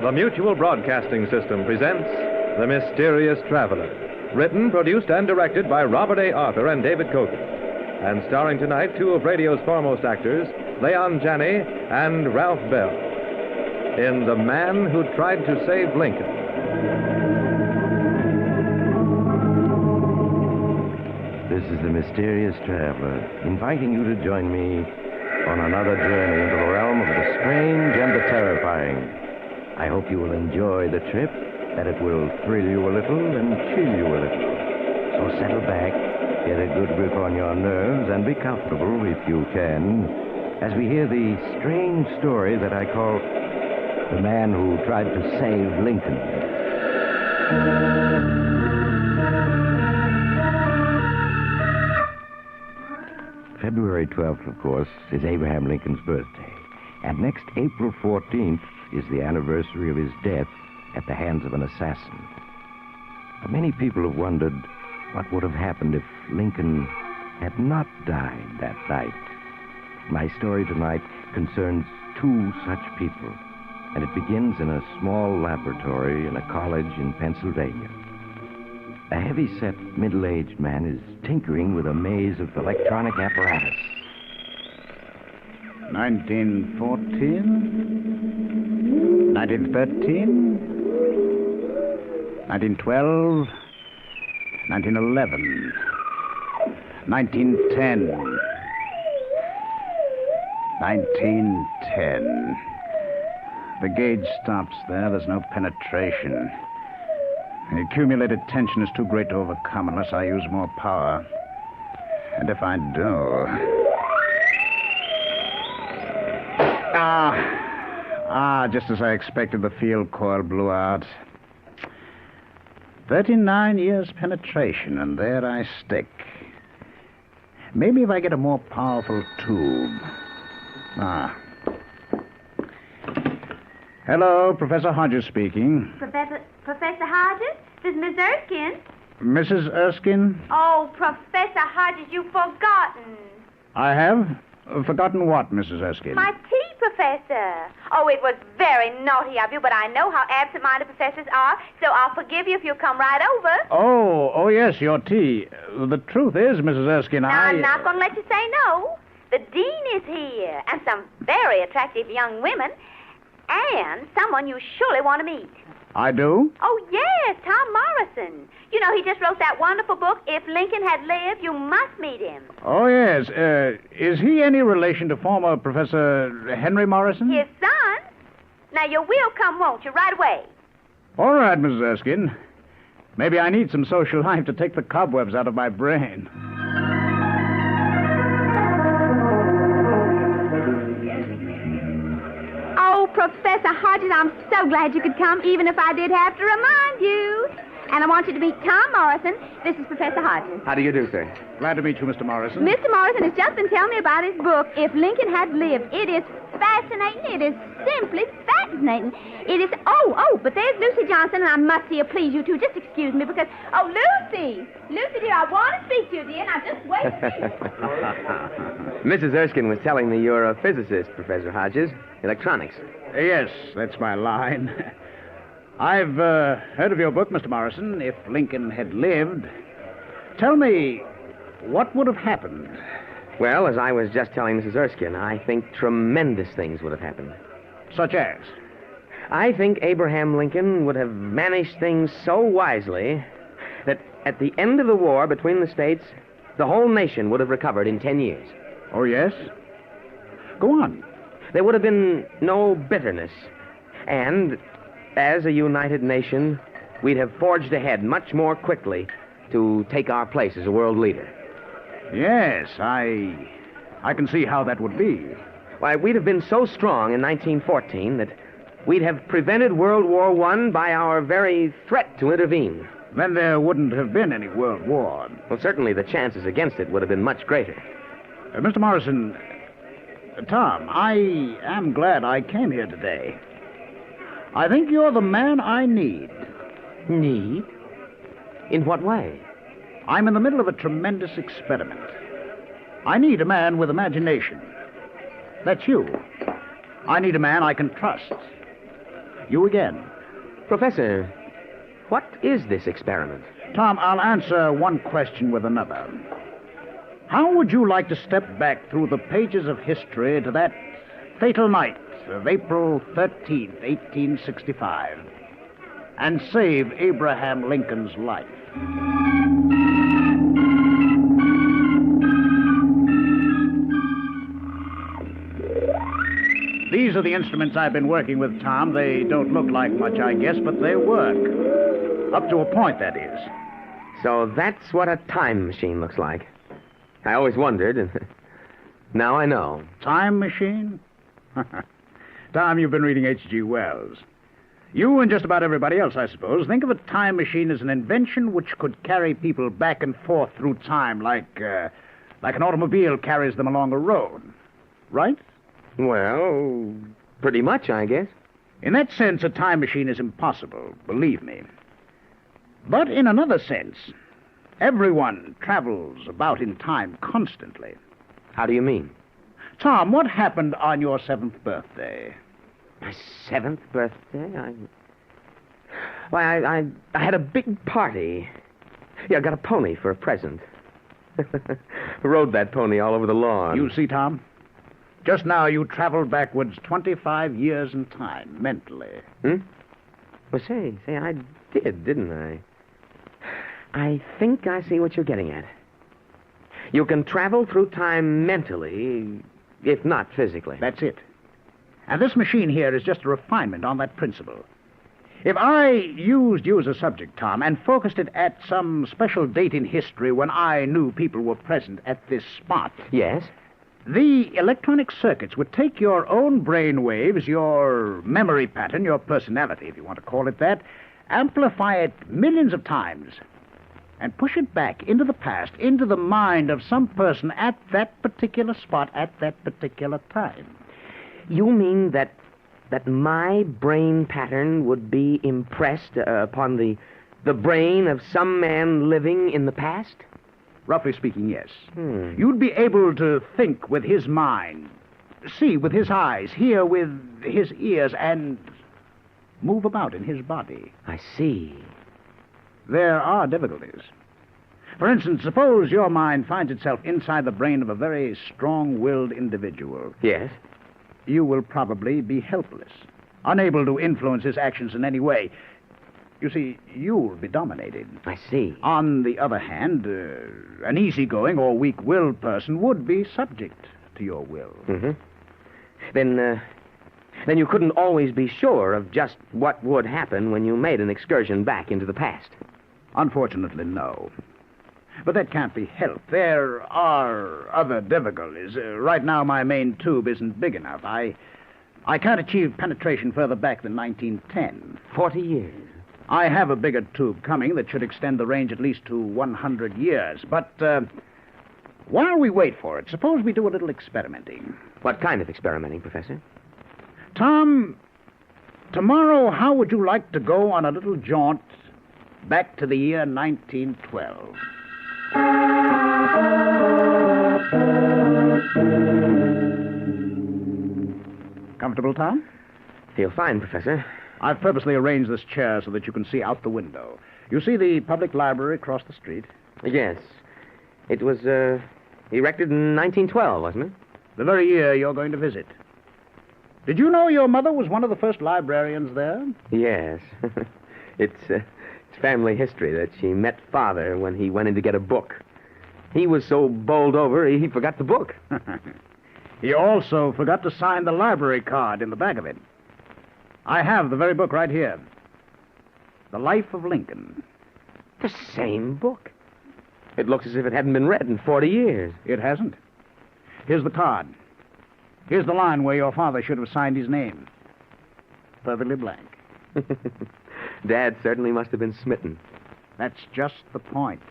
The Mutual Broadcasting System presents The Mysterious Traveler. Written, produced, and directed by Robert A. Arthur and David Cogan. And starring tonight two of radio's foremost actors, Leon Janney and Ralph Bell. In The Man Who Tried to Save Lincoln. This is The Mysterious Traveler, inviting you to join me on another journey into the realm of the strange and the terrifying. I hope you will enjoy the trip, that it will thrill you a little and chill you a little. So settle back, get a good grip on your nerves, and be comfortable, if you can, as we hear the strange story that I call The Man Who Tried to Save Lincoln. February 12th, of course, is Abraham Lincoln's birthday. And next April 14th is the anniversary of his death at the hands of an assassin. Many people have wondered what would have happened if Lincoln had not died that night. My story tonight concerns two such people, and it begins in a small laboratory in a college in Pennsylvania. A heavy-set, middle-aged man is tinkering with a maze of electronic apparatus. 1914, 1913, 1912, 1911, 1910, 1910. The gauge stops there. There's no penetration. The accumulated tension is too great to overcome unless I use more power. And if I do... just as I expected, the field coil blew out. 39 years penetration, and there I stick. Maybe if I get a more powerful tube. Hello, Professor Hodges speaking. Professor Hodges? This is Miss Erskine. Mrs. Erskine? Oh, Professor Hodges, you've forgotten. I have? Forgotten what, Mrs. Erskine? My tea, Professor. Oh, it was very naughty of you, but I know how absent-minded professors are, so I'll forgive you if you'll come right over. Oh, yes, your tea. The truth is, Mrs. Erskine, Now, I'm not going to let you say no. The dean is here, and some very attractive young women, and someone you surely want to meet. I do? Oh, yes, Tom Morrison. You know, he just wrote that wonderful book, If Lincoln Had Lived, You Must Meet Him. Oh, yes. Is he any relation to former Professor Henry Morrison? His son. Now, you will come, won't you, right away? All right, Mrs. Erskine. Maybe I need some social life to take the cobwebs out of my brain. Oh, Professor Hodges, I'm so glad you could come, even if I did have to remind you. And I want you to meet Tom Morrison. This is Professor Hodges. How do you do, sir? Glad to meet you, Mr. Morrison. Mr. Morrison has just been telling me about his book, If Lincoln Had Lived. It is fascinating. It is simply fascinating. It is... Oh, but there's Lucy Johnson, and I must see her. Please, you two, just excuse me, because... Oh, Lucy! Lucy, dear, I want to speak to you, dear. Now, just wait. Mrs. Erskine was telling me you're a physicist, Professor Hodges. Electronics. Yes, that's my line. I've heard of your book, Mr. Morrison, If Lincoln Had Lived. Tell me, what would have happened? Well, as I was just telling Mrs. Erskine, I think tremendous things would have happened. Such as? I think Abraham Lincoln would have managed things so wisely that at the end of the war between the states, the whole nation would have recovered in 10 years. Oh, yes? Go on. There would have been no bitterness. And as a united nation, we'd have forged ahead much more quickly to take our place as a world leader. Yes, I can see how that would be. Why, we'd have been so strong in 1914 that we'd have prevented World War I by our very threat to intervene. Then there wouldn't have been any World War. Well, certainly the chances against it would have been much greater. Mr. Morrison, Tom, I am glad I came here today. I think you're the man I need. Need? In what way? I'm in the middle of a tremendous experiment. I need a man with imagination. That's you. I need a man I can trust. You again. Professor, what is this experiment? Tom, I'll answer one question with another. How would you like to step back through the pages of history to that fatal night of April 13th, 1865, and save Abraham Lincoln's life? These are the instruments I've been working with, Tom. They don't look like much, I guess, but they work. Up to a point, that is. So that's what a time machine looks like. I always wondered, and now I know. Time machine? Tom, you've been reading H.G. Wells. You and just about everybody else, I suppose, think of a time machine as an invention which could carry people back and forth through time like an automobile carries them along a road. Right? Well, pretty much, I guess. In that sense, a time machine is impossible, believe me. But in another sense, everyone travels about in time constantly. How do you mean? Tom, what happened on your 7th birthday? My 7th birthday? I had a big party. Yeah, I got a pony for a present. Rode that pony all over the lawn. You see, Tom? Just now you traveled backwards 25 years in time, mentally. Well, say, I did, didn't I? I think I see what you're getting at. You can travel through time mentally, if not physically. That's it. And this machine here is just a refinement on that principle. If I used you as a subject, Tom, and focused it at some special date in history when I knew people were present at this spot... Yes? The electronic circuits would take your own brain waves, your memory pattern, your personality, if you want to call it that, amplify it millions of times, and push it back into the past, into the mind of some person at that particular spot at that particular time. You mean that my brain pattern would be impressed upon the brain of some man living in the past? Roughly speaking, yes. You'd be able to think with his mind, see with his eyes, hear with his ears, and move about in his body. I see. There are difficulties. For instance, suppose your mind finds itself inside the brain of a very strong-willed individual. Yes? You will probably be helpless, unable to influence his actions in any way. You see, you'll be dominated. I see. On the other hand, an easygoing or weak-willed person would be subject to your will. Mm-hmm. Then you couldn't always be sure of just what would happen when you made an excursion back into the past. Unfortunately, no. But that can't be helped. There are other difficulties. Right now, my main tube isn't big enough. I can't achieve penetration further back than 1910. 40 years. I have a bigger tube coming that should extend the range at least to 100 years. But while we wait for it, suppose we do a little experimenting. What kind of experimenting, Professor? Tom, tomorrow, how would you like to go on a little jaunt back to the year 1912? Comfortable, Tom? Feel fine, Professor. I've purposely arranged this chair so that you can see out the window. You see the public library across the street? Yes. It was, erected in 1912, wasn't it? The very year you're going to visit. Did you know your mother was one of the first librarians there? Yes. It's family history that she met Father when he went in to get a book. He was so bowled over, he forgot the book. He also forgot to sign the library card in the back of it. I have the very book right here. The Life of Lincoln. The same book. It looks as if it hadn't been read in 40 years. It hasn't. Here's the card. Here's the line where your father should have signed his name. Perfectly blank. Dad certainly must have been smitten. That's just the point.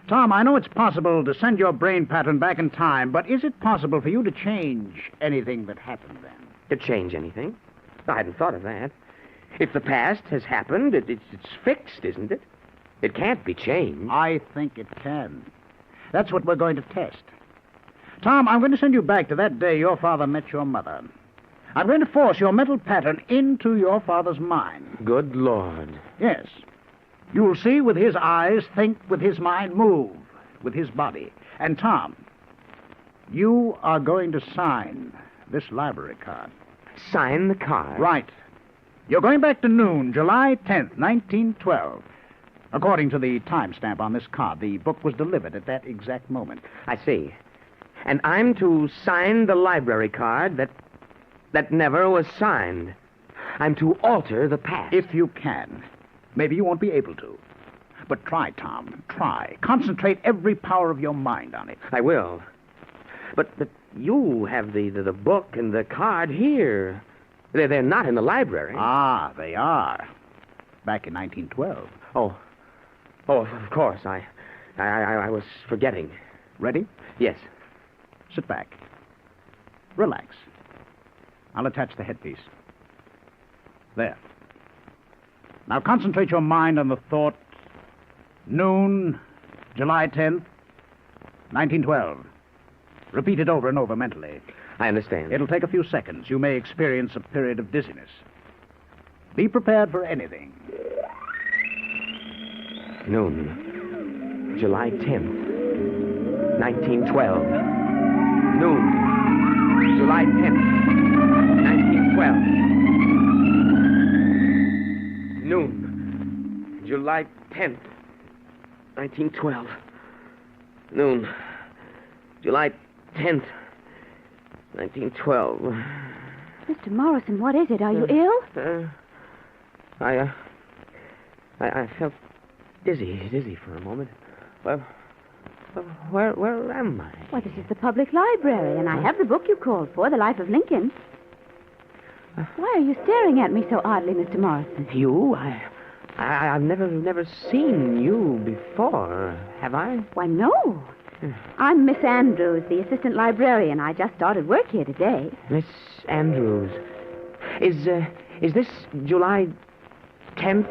Tom, I know it's possible to send your brain pattern back in time, but is it possible for you to change anything that happened then? To change anything? I hadn't thought of that. If the past has happened, it's fixed, isn't it? It can't be changed. I think it can. That's what we're going to test. Tom, I'm going to send you back to that day your father met your mother. I'm going to force your mental pattern into your father's mind. Good Lord. Yes. You'll see with his eyes, think with his mind, move with his body. And Tom, you are going to sign this library card. Sign the card. Right. You're going back to noon, July 10th, 1912. According to the timestamp on this card, the book was delivered at that exact moment. I see. And I'm to sign the library card that never was signed. I'm to alter the past. If you can. Maybe you won't be able to. But try, Tom. Try. Concentrate every power of your mind on it. I will. But you have the book and the card here. They're not in the library. Ah, they are. Back in 1912. Oh, of course. I was forgetting. Ready? Yes. Sit back. Relax. I'll attach the headpiece. There. Now concentrate your mind on the thought, noon, July 10th, 1912. Repeat it over and over mentally. I understand. It'll take a few seconds. You may experience a period of dizziness. Be prepared for anything. Noon, July 10th, 1912. Noon, July 10th, 1912. Noon, July 10th, 1912. Noon, July 10th, 1912. Mr. Morrison, what is it? Are you ill? I felt dizzy for a moment. Well, where am I? Why, this is the public library, and I have the book you called for, The Life of Lincoln. Why are you staring at me so oddly, Mr. Morrison? You? I've never seen you before, have I? Why, no. I'm Miss Andrews, the assistant librarian. I just started work here today. Miss Andrews. Is this July 10th,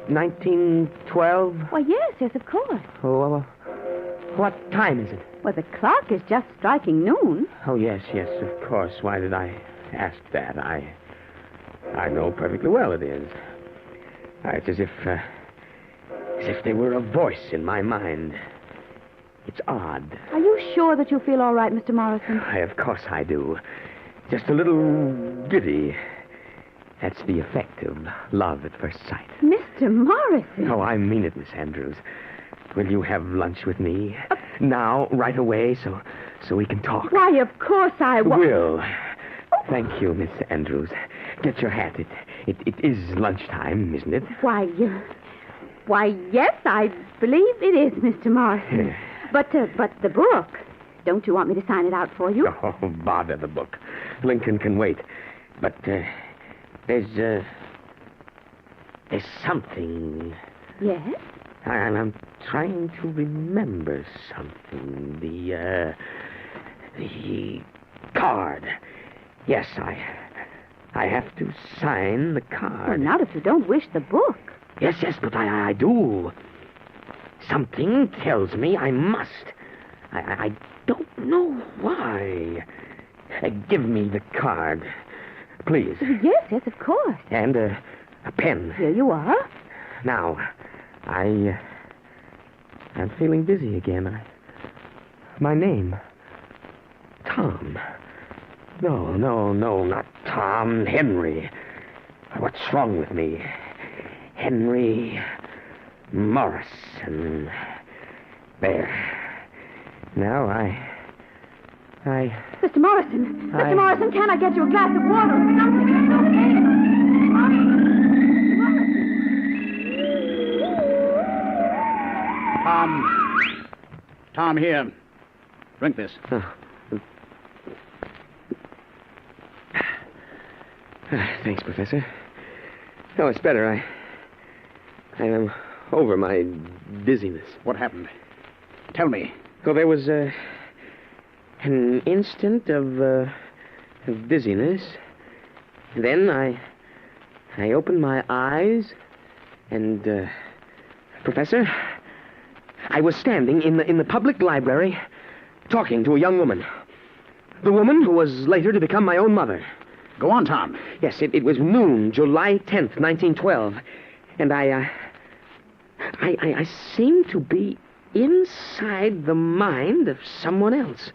1912? Why, yes, of course. Oh, what time is it? Well, the clock is just striking noon. Oh, yes, of course. Why did I ask that? I know perfectly well it is. It's as if there were a voice in my mind. It's odd. Are you sure that you feel all right, Mr. Morrison? Of course I do. Just a little giddy. That's the effect of love at first sight. Mr. Morrison? Oh, I mean it, Miss Andrews. Will you have lunch with me? Now, right away, so we can talk. Why, of course I will. Will. Thank you, Miss Andrews. Get your hat. It is lunchtime, isn't it? Why, yes, I believe it is, Mr. Morrison. But the book, don't you want me to sign it out for you? Oh, bother the book. Lincoln can wait. But there's something. Yes? I'm trying to remember something. The card. Yes, I have to sign the card. Well, not if you don't wish the book. Yes, but I do. Something tells me I must. I don't know why. Give me the card, please. Yes, of course. And a pen. Here you are. Now, I'm feeling dizzy again. My name. Tom. No, not Tom. Henry. What's wrong with me? Henry Morrison. There. Now Mr. Morrison. Mr. Morrison, can I get you a glass of water or something? It's okay. Tom, here. Drink this. Thanks, Professor. Oh, it's better. I am over my dizziness. What happened? Tell me. Well, there was an instant of dizziness. Then I opened my eyes, and Professor, I was standing in the public library, talking to a young woman. The woman who was later to become my own mother. Go on, Tom. Yes, it was noon, July 10th, 1912. And I seem to be inside the mind of someone else.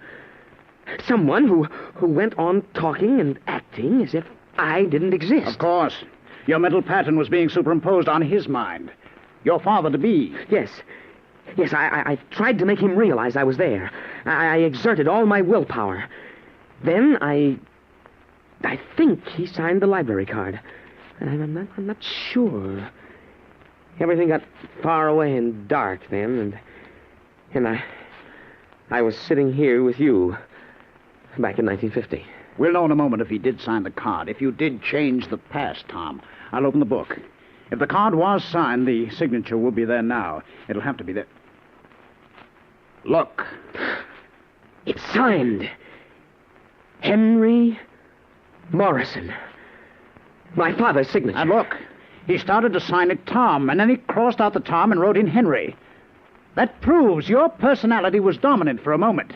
Someone who went on talking and acting as if I didn't exist. Of course. Your mental pattern was being superimposed on his mind. Your father-to-be. Yes. Yes, I tried to make him realize I was there. I exerted all my willpower. Then I think he signed the library card. And I'm not sure. Everything got far away and dark then, and I was sitting here with you back in 1950. We'll know in a moment if he did sign the card. If you did change the past, Tom. I'll open the book. If the card was signed, the signature will be there now. It'll have to be there. Look. It's signed. Henry Morrison. My father's signature. And look. He started to sign it Tom, and then he crossed out the Tom and wrote in Henry. That proves your personality was dominant for a moment.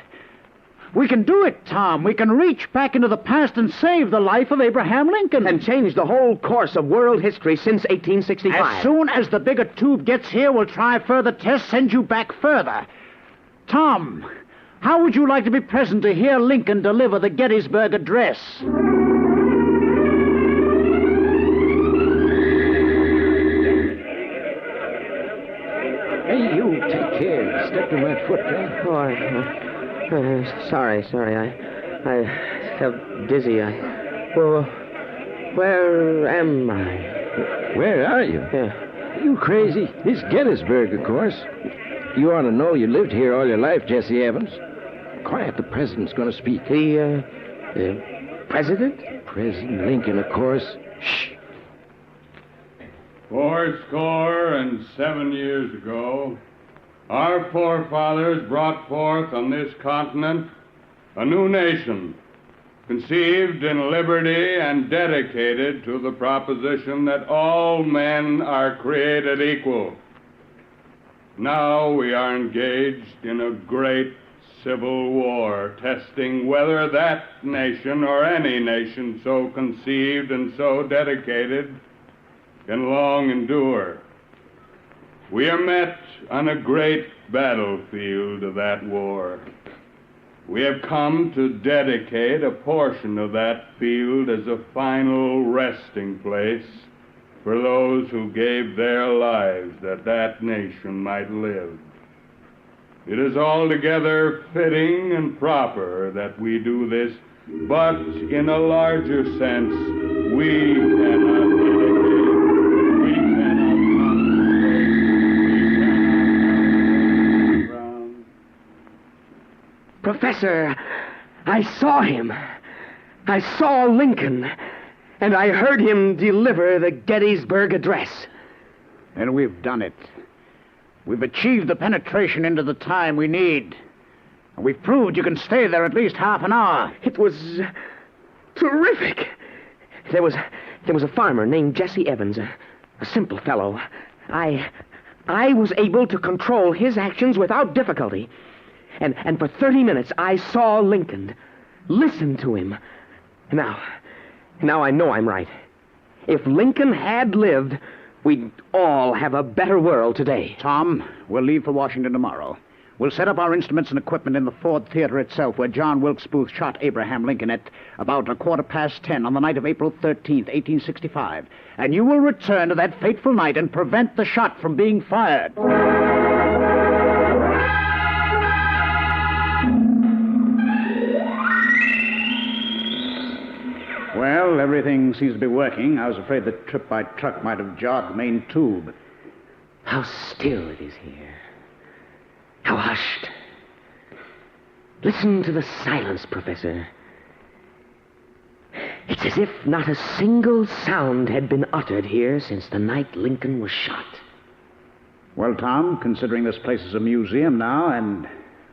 We can do it, Tom. We can reach back into the past and save the life of Abraham Lincoln. And change the whole course of world history since 1865. As soon as the bigger tube gets here, we'll try further tests, send you back further. Tom, how would you like to be present to hear Lincoln deliver the Gettysburg Address? Hey, you, take care. Stepped on my foot, eh? Oh, sorry. I felt dizzy. Well, where am I? Where are you? Yeah. You crazy? It's Gettysburg, of course. You ought to know you lived here all your life, Jesse Evans. Quiet, the president's going to speak. The president? President Lincoln, of course. Shh. 87 years ago, our forefathers brought forth on this continent a new nation, conceived in liberty and dedicated to the proposition that all men are created equal. Now we are engaged in a great civil war, testing whether that nation or any nation so conceived and so dedicated can long endure. We are met on a great battlefield of that war. We have come to dedicate a portion of that field as a final resting place for those who gave their lives that that nation might live. It is altogether fitting and proper that we do this, but in a larger sense, we cannot dedicate, we cannot consecrate, we cannot Professor, I saw him. I saw Lincoln, and I heard him deliver the Gettysburg Address. And we've done it. We've achieved the penetration into the time we need. And we've proved you can stay there at least half an hour. It was terrific. There was a farmer named Jesse Evans, a simple fellow. I was able to control his actions without difficulty. And for 30 minutes, I saw Lincoln, listened to him. Now I know I'm right. If Lincoln had lived, we'd all have a better world today. Tom, we'll leave for Washington tomorrow. We'll set up our instruments and equipment in the Ford Theater itself, where John Wilkes Booth shot Abraham Lincoln at about 10:15 on the night of April 13th, 1865. And you will return to that fateful night and prevent the shot from being fired. Well, everything seems to be working. I was afraid the trip by truck might have jarred the main tube. How still it is here. How hushed. Listen to the silence, Professor. It's as if not a single sound had been uttered here since the night Lincoln was shot. Well, Tom, considering this place is a museum now, and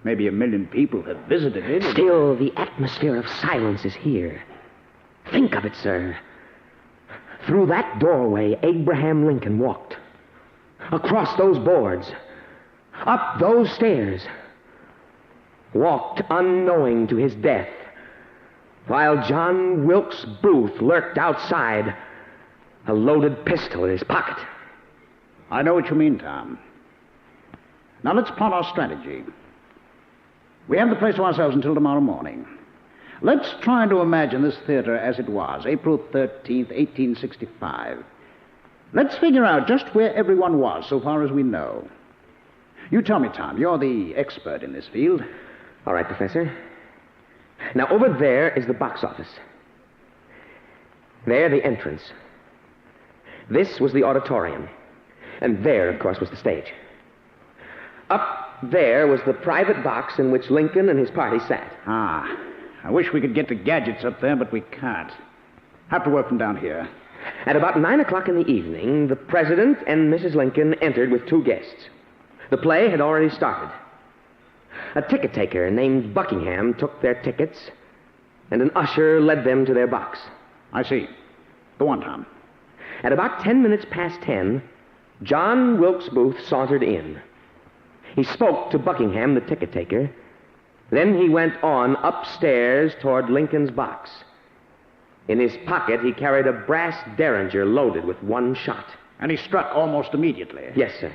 maybe 1 million people have visited it... Still, the atmosphere of silence is here. Think of it, sir. Through that doorway, Abraham Lincoln walked. Across those boards. Up those stairs. Walked unknowing to his death. while John Wilkes Booth lurked outside, a loaded pistol in his pocket. I know what you mean, Tom. Now let's plot our strategy. We have the place to ourselves until tomorrow morning. Let's try to imagine this theater as it was, April 13th, 1865. Let's figure out just where everyone was, so far as we know. You tell me, Tom. You're the expert in this field. All right, Professor. Now, over there is the box office. There, the entrance. This was the auditorium. And there, of course, was the stage. Up there was the private box in which Lincoln and his party sat. Ah, I wish we could get the gadgets up there, but we can't. Have to work from down here. At about 9 o'clock in the evening, the President and Mrs. Lincoln entered with 2 guests. The play had already started. A ticket taker named Buckingham took their tickets, and an usher led them to their box. I see. Go on, Tom. At about 10 minutes past 10, John Wilkes Booth sauntered in. He spoke to Buckingham, the ticket taker. Then he went on upstairs toward Lincoln's box. In his pocket, he carried a brass derringer loaded with 1 shot. And he struck almost immediately. Yes, sir.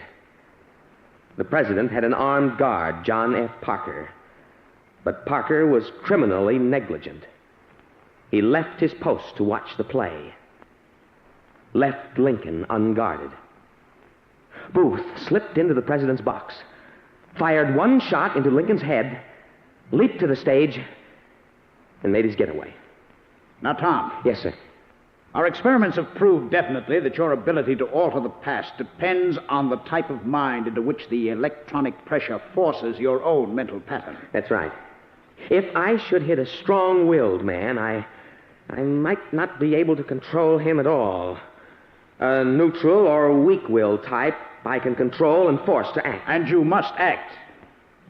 The President had an armed guard, John F. Parker. But Parker was criminally negligent. He left his post to watch the play. Left Lincoln unguarded. Booth slipped into the President's box, fired 1 shot into Lincoln's head, leaped to the stage, and made his getaway. Now, Tom. Yes, sir. Our experiments have proved definitely that your ability to alter the past depends on the type of mind into which the electronic pressure forces your own mental pattern. That's right. If I should hit a strong-willed man, I might not be able to control him at all. A neutral or weak-willed type I can control and force to act. And you must act.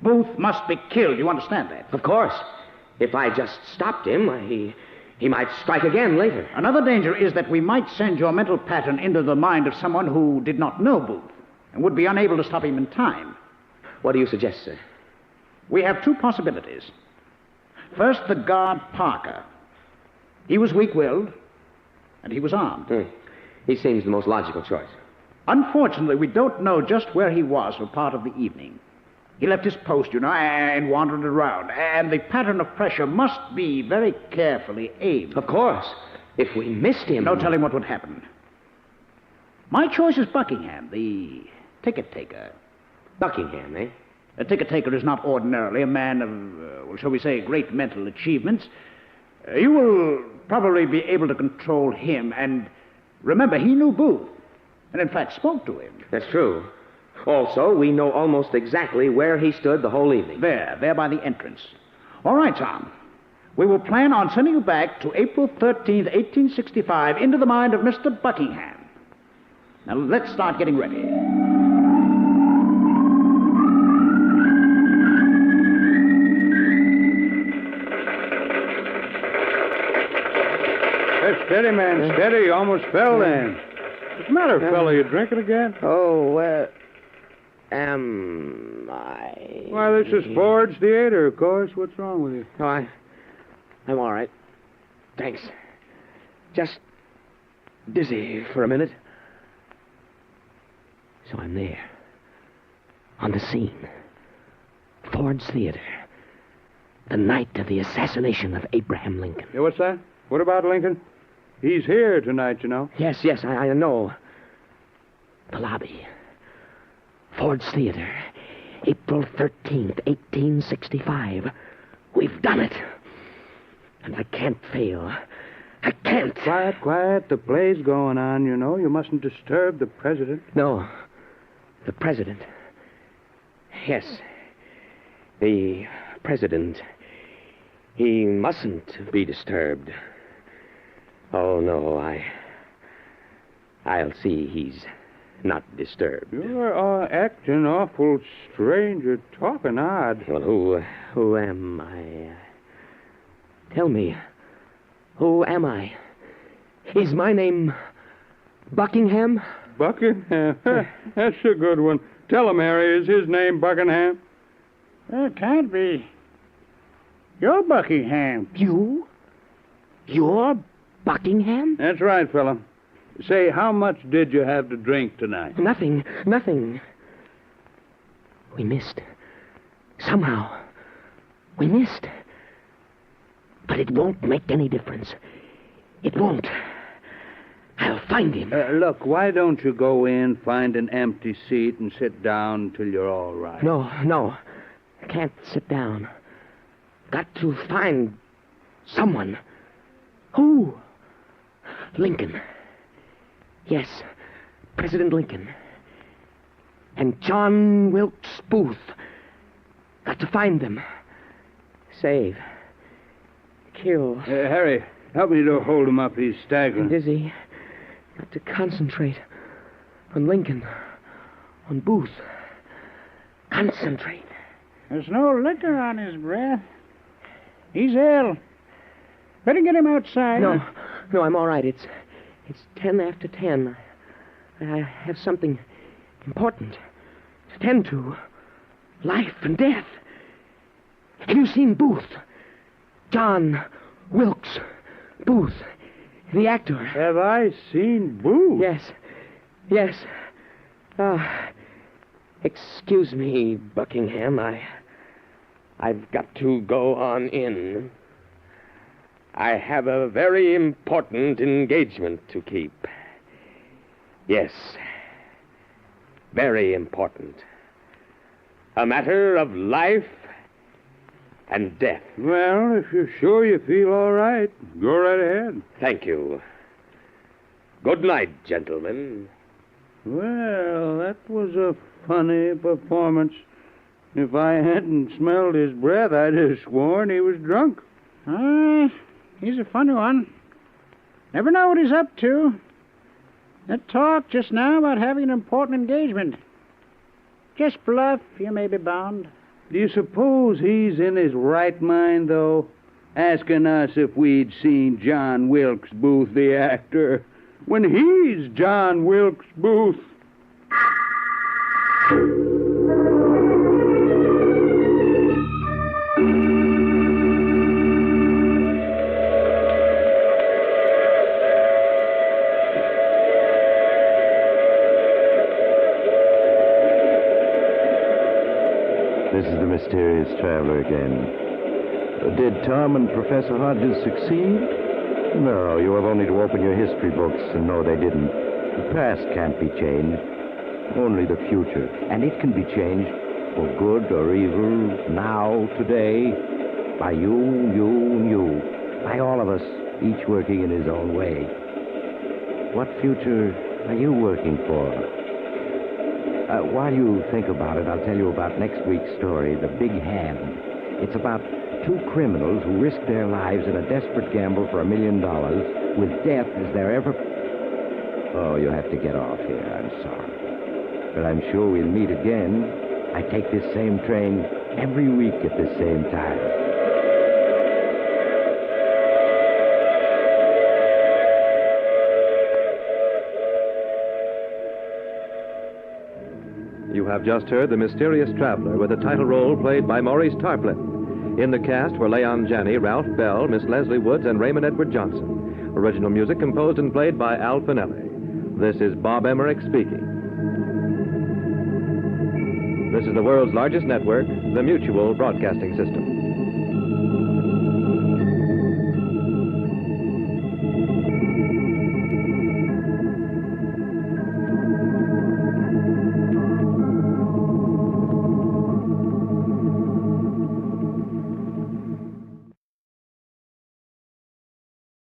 Booth must be killed. You understand that? Of course. If I just stopped him, he might strike again later. Another danger is that we might send your mental pattern into the mind of someone who did not know Booth and would be unable to stop him in time. What do you suggest, sir? We have 2 possibilities. First, the guard Parker. He was weak-willed, and he was armed. He seems the most logical choice. Unfortunately, we don't know just where he was for part of the evening. He left his post, you know, and wandered around. And the pattern of pressure must be very carefully aimed. Of course. If we missed him... No telling what would happen. My choice is Buckingham, the ticket taker. Buckingham, eh? A ticket taker is not ordinarily a man of, well, shall we say, great mental achievements. You will probably be able to control him. And remember, he knew Booth, and in fact spoke to him. That's true. Also, we know almost exactly where he stood the whole evening. There by the entrance. All right, Tom. We will plan on sending you back to April 13th, 1865, into the mind of Mr. Buckingham. Now, let's start getting ready. Steady, man, steady. You almost fell then. What's the matter, fella? You drinking again? Oh, am I... Why, this is Ford's Theater, of course. What's wrong with you? Oh, I'm all right. Thanks. Just dizzy for a minute. So I'm there. On the scene. Ford's Theater. The night of the assassination of Abraham Lincoln. Yeah, what's that? What about Lincoln? He's here tonight, you know. Yes, I know. The lobby. Ford's Theater. April 13th, 1865. We've done it. And I can't fail. I can't. Quiet. The play's going on, you know. You mustn't disturb the president. No. The president. Yes. The president. He mustn't be disturbed. Oh, no, I'll see he's not disturbed. You're acting awful strange. You're talking odd. Well, who am I? Tell me, who am I? Is my name Buckingham? Buckingham? That's a good one. Tell him, Harry, is his name Buckingham? It can't be. You're Buckingham. You? You're Buckingham? That's right, fella. Say, how much did you have to drink tonight? Nothing. We missed. Somehow. We missed. But it won't make any difference. It won't. I'll find him. Look, why don't you go in, find an empty seat, and sit down till you're all right? No. I can't sit down. Got to find someone. Who? Lincoln. Yes, President Lincoln. And John Wilkes Booth. Got to find them. Save. Kill. Harry, help me to hold him up. He's staggering. I'm dizzy. Got to concentrate on Lincoln. On Booth. Concentrate. There's no liquor on his breath. He's ill. Better get him outside. No, I'm all right. It's 10 after 10. I have something important to tend to. Life and death. Have you seen Booth? John Wilkes Booth, the actor. Have I seen Booth? Yes. Excuse me, Buckingham. I've got to go on in. I have a very important engagement to keep. Yes, very important. A matter of life and death. Well, if you're sure you feel all right, go right ahead. Thank you. Good night, gentlemen. Well, that was a funny performance. If I hadn't smelled his breath, I'd have sworn he was drunk. He's a funny one. Never know what he's up to. That talk just now about having an important engagement. Just bluff, you may be bound. Do you suppose he's in his right mind, though? Asking us if we'd seen John Wilkes Booth, the actor, when he's John Wilkes Booth. This is the mysterious traveler again. Did Tom and Professor Hodges succeed? No, you have only to open your history books and know they didn't. The past can't be changed, only the future. And it can be changed for good or evil, now, today, by you, and you. By all of us, each working in his own way. What future are you working for? While you think about it, I'll tell you about next week's story, The Big Hand. It's about two criminals who risk their lives in a desperate gamble for $1 million with death as their ever... Oh, you have to get off here. I'm sorry. But I'm sure we'll meet again. I take this same train every week at the same time. You have just heard The Mysterious Traveler with the title role played by Maurice Tarplin. In the cast were Leon Janney, Ralph Bell, Miss Leslie Woods, and Raymond Edward Johnson. Original music composed and played by Al Finelli. This is Bob Emmerich speaking. This is the world's largest network, the Mutual Broadcasting System.